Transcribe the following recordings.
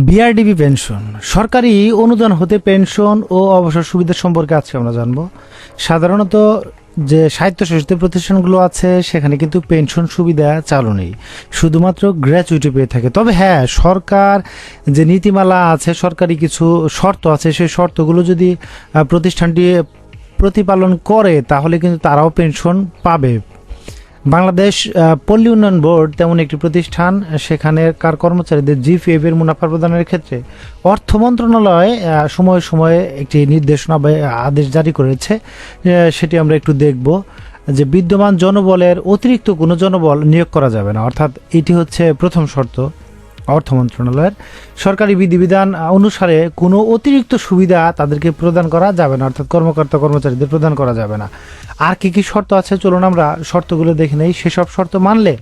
BRDB pension সরকারি অনুদান হতে পেনশন ও অবসর সুবিধা সম্পর্কে আজকে আমরা জানবো। সাধারণত যে স্বায়ত্তশাসিত প্রতিষ্ঠানগুলো আছে সেখানে কিন্তু পেনশন সুবিধা চালু নেই, শুধুমাত্র গ্র্যাচুইটি পেয়ে থাকে। তবে হ্যাঁ, সরকার যে নীতিমালা আছে, সরকারি কিছু শর্ত আছে, সেই শর্তগুলো যদি প্রতিষ্ঠানটি প্রতিপালন করে তাহলে কিন্তু তারাও পেনশন পাবে। বাংলাদেশ পল্লী উন্নয়ন বোর্ড তেমন একটি প্রতিষ্ঠান, সেখানকার কর্মচারীদের জিপিএফ এর মুনাফা প্রদানের ক্ষেত্রে অর্থ মন্ত্রণালয় সময়ে সময়ে একটি নির্দেশনা বা আদেশ জারি করেছে। সেটি আমরা একটু দেখব যে বিদ্যমান জনবলের অতিরিক্ত কোনো জনবল নিয়োগ করা যাবে না, অর্থাৎ এটি হচ্ছে প্রথম শর্ত অর্থ মন্ত্রণালয়ের। সরকারি বিধিবিধান অনুসারে কোনো অতিরিক্ত সুবিধা তাদেরকে প্রদান করা যাবে না, অর্থাৎ কর্মকর্তা কর্মচারীদের প্রদান করা যাবে না। আর কি কি শর্ত আছে চলুন আমরা শর্তগুলো দেখে নেই। সেসব শর্ত মানলে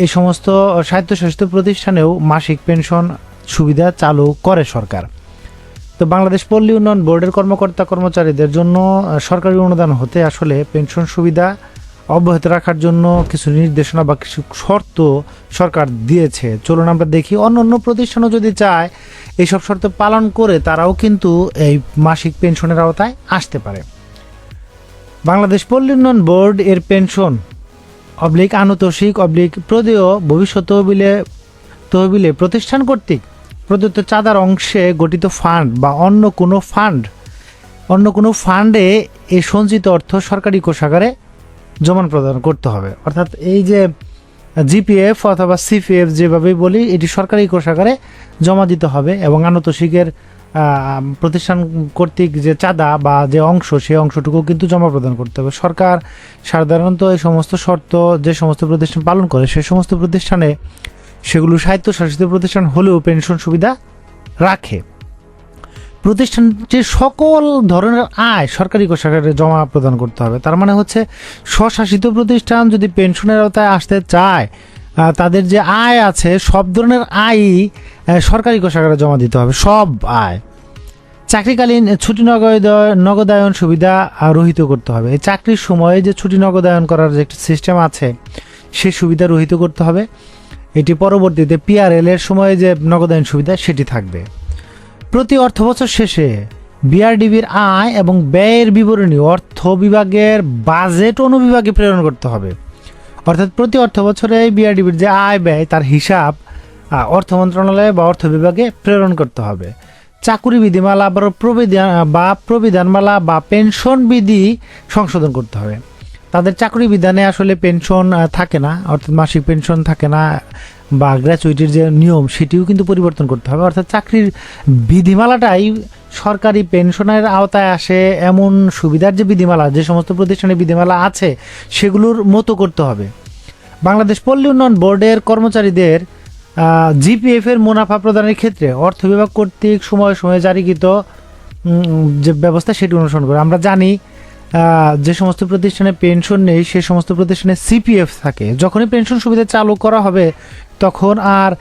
এই সমস্ত স্বায়ত্তশাসিত প্রতিষ্ঠানেও মাসিক পেনশন সুবিধা চালু করে সরকার। তো বাংলাদেশ পল্লী উন্নয়ন বোর্ডের কর্মকর্তা কর্মচারীদের জন্য সরকারি অনুদান হতে আসলে পেনশন সুবিধা অব্যাহত রাখার জন্য কিছু নির্দেশনা বা কিছু শর্ত সরকার দিয়েছে। চলুন আমরা দেখি। অন্য প্রতিষ্ঠানও যদি চায় এইসব শর্ত পালন করে তারাও কিন্তু এই মাসিক পেনশনের আওতায় আসতে পারে। বাংলাদেশ পল্লী উন্নয়ন বোর্ড এর পেনশন আনুতোষিক প্রদেয় ভবিষ্যৎ তহবিলে প্রতিষ্ঠান কর্তৃক প্রদত্ত চাঁদার অংশে গঠিত ফান্ড বা অন্য কোনো ফান্ডে এই সঞ্চিত অর্থ সরকারি কোষাগারে জমা প্রদান করতে হবে। অর্থাৎ এই যে জিপিএফ অথবা সিপিএফ যেভাবেই বলি, এটি সরকারি কোষাগারে জমা দিতে হবে এবং আনুতোষিকের প্রতিষ্ঠান কর্তৃক যে চাঁদা বা যে অংশ, সেই অংশটুকু কিন্তু জমা প্রদান করতে হবে। সরকার সাধারণত এই সমস্ত শর্ত যে সমস্ত প্রতিষ্ঠান পালন করে সেই সমস্ত প্রতিষ্ঠানে, সেগুলো স্বায়ত্তশাসিত প্রতিষ্ঠান হলেও পেনশন সুবিধা রাখে। প্রতিষ্ঠানটির সকল ধরনের আয় সরকারি কোষাগারে জমা প্রদান করতে হবে। তার মানে হচ্ছে স্বশাসিত প্রতিষ্ঠান যদি পেনশনের আওতায় আসতে চায়, তাদের যে আয় আছে সব ধরনের আয়ই সরকারি কোষাগারে জমা দিতে হবে, সব আয়। চাকরিকালীন ছুটি নগদায়ন সুবিধা রহিত করতে হবে। এই চাকরির সময়ে যে ছুটি নগদায়ন করার যে একটা সিস্টেম আছে, সেই সুবিধা রহিত করতে হবে। এটি পরবর্তীতে পিআরএল এর সময়ে যে নগদায়ন সুবিধা সেটি থাকবে। প্রতি অর্থ বছর শেষে বিআরডিবির আয় এবং ব্যয়ের বিবরণী অর্থ বিভাগের বাজেট অনুবিভাগে প্রেরণ করতে হবে। অর্থাৎ প্রতি অর্থ বছরে বিআরডিবির যে আয় ব্যয় তার হিসাব অর্থ মন্ত্রণালয় বা অর্থ বিভাগে প্রেরণ করতে হবে। চাকুরি বিধিমালা বা প্রবিধানমালা বা পেনশন বিধি সংশোধন করতে হবে। তাদের চাকরি বিধানে আসলে পেনশন থাকে না, অর্থাৎ মাসিক পেনশন থাকে না, বা গ্র্যাচুইটির যে নিয়ম সেটিও কিন্তু পরিবর্তন করতে হবে। অর্থাৎ চাকরির বিধিমালাটাই সরকারি পেনশনের আওতায় আসে এমন সুবিধার যে বিধিমালা, যে সমস্ত প্রতিষ্ঠানের বিধিমালা আছে সেগুলোর মতো করতে হবে। বাংলাদেশ পল্লী উন্নয়ন বোর্ডের কর্মচারীদের জিপিএফ এর মুনাফা প্রদানের ক্ষেত্রে অর্থ বিভাগ কর্তৃক সময়ে সময়ে জারিকৃত যে ব্যবস্থা সেটি অনুসরণ করে। আমরা জানি যে সমস্ত প্রতিষ্ঠানে পেনশন নেই সে সমস্ত প্রতিষ্ঠানে সিপিএফ থাকে। যখনই পেনশন সুবিধা চালু করা হবে তখন আর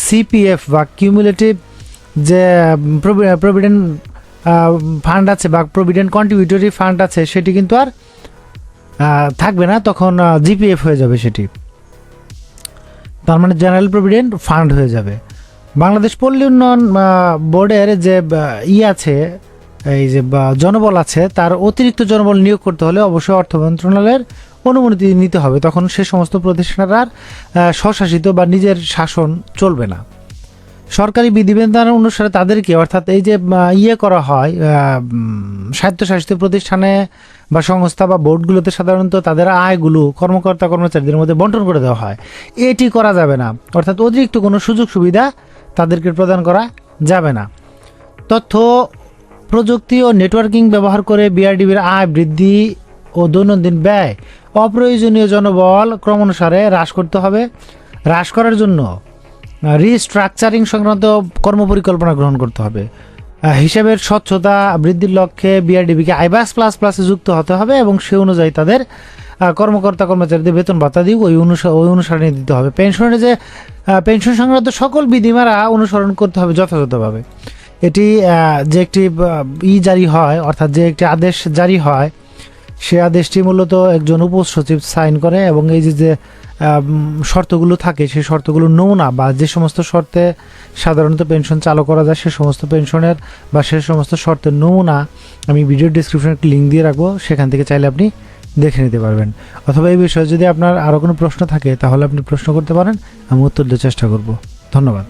সিপিএফ বা কিউমুলেটিভ যে প্রভিডেন্ট ফান্ড আছে বা প্রভিডেন্ট কন্ট্রিবিউটরি ফান্ড আছে সেটি কিন্তু আর থাকবে না, তখন জিপিএফ হয়ে যাবে সেটি। তার মানে জেনারেল প্রভিডেন্ট ফান্ড হয়ে যাবে। বাংলাদেশ পল্লী উন্নয়ন বোর্ডের যে আছে, এই যে জনবল আছে, তার অতিরিক্ত জনবল নিয়োগ করতে হলে অবশ্যই অর্থ মন্ত্রণালয়ের অনুমতি নিতে হবে। তখন সে সমস্ত প্রতিষ্ঠানের আর স্বশাসিত বা নিজের শাসন চলবে না। সরকারি বিধিবিধান অনুসারে তাদেরকে, অর্থাৎ এই যে করা হয় স্বায়ত্তশাসিত প্রতিষ্ঠানে বা সংস্থা বা বোর্ডগুলোতে, সাধারণত তাদের আয়গুলো কর্মকর্তা কর্মচারীদের মধ্যে বন্টন করে দেওয়া হয়। এটি করা যাবে না, অর্থাৎ অতিরিক্ত কোনো সুযোগ সুবিধা তাদেরকে প্রদান করা যাবে না। তথ্য প্রযুক্তি ও নেটওয়ার্কিং ব্যবহার করে বিআরডিবির আয় বৃদ্ধি ও দৈনন্দিন ব্যয় অপ্রয়োজনীয় জনবল ক্রমানুসারে হ্রাস করতে হবে। হ্রাস করার জন্য রিস্ট্রাকচারিং সংক্রান্ত কর্মপরিকল্পনা গ্রহণ করতে হবে। হিসাবের স্বচ্ছতা বৃদ্ধির লক্ষ্যে বিআরডিবিকে আইবাস প্লাসে যুক্ত হতে হবে এবং সে অনুযায়ী তাদের কর্মকর্তা কর্মচারীদের বেতন ভাতা দিয়ে ওই অনুসারে দিতে হবে। পেনশনের যে পেনশন সংক্রান্ত সকল বিধিমালা অনুসরণ করতে হবে যথাযথভাবে। এটি যে একটি জারি হয়, অর্থাৎ যে একটি আদেশ জারি হয় সে আদেশটি মূলত একজন উপসচিব সাইন করে এবং এই যে শর্তগুলো থাকে সেই শর্তগুলো নমুনা বা যে সমস্ত শর্তে সাধারণত পেনশন চালু করা যায় সে সমস্ত পেনশনের বা সে সমস্ত শর্তের নমুনা আমি ভিডিও ডিসক্রিপশনে একটা লিঙ্ক দিয়ে রাখবো, সেখান থেকে চাইলে আপনি দেখে নিতে পারবেন। অথবা এই বিষয়ে যদি আপনার আরও কোনো প্রশ্ন থাকে তাহলে আপনি প্রশ্ন করতে পারেন, আমি উত্তর দেওয়ার চেষ্টা করব। ধন্যবাদ।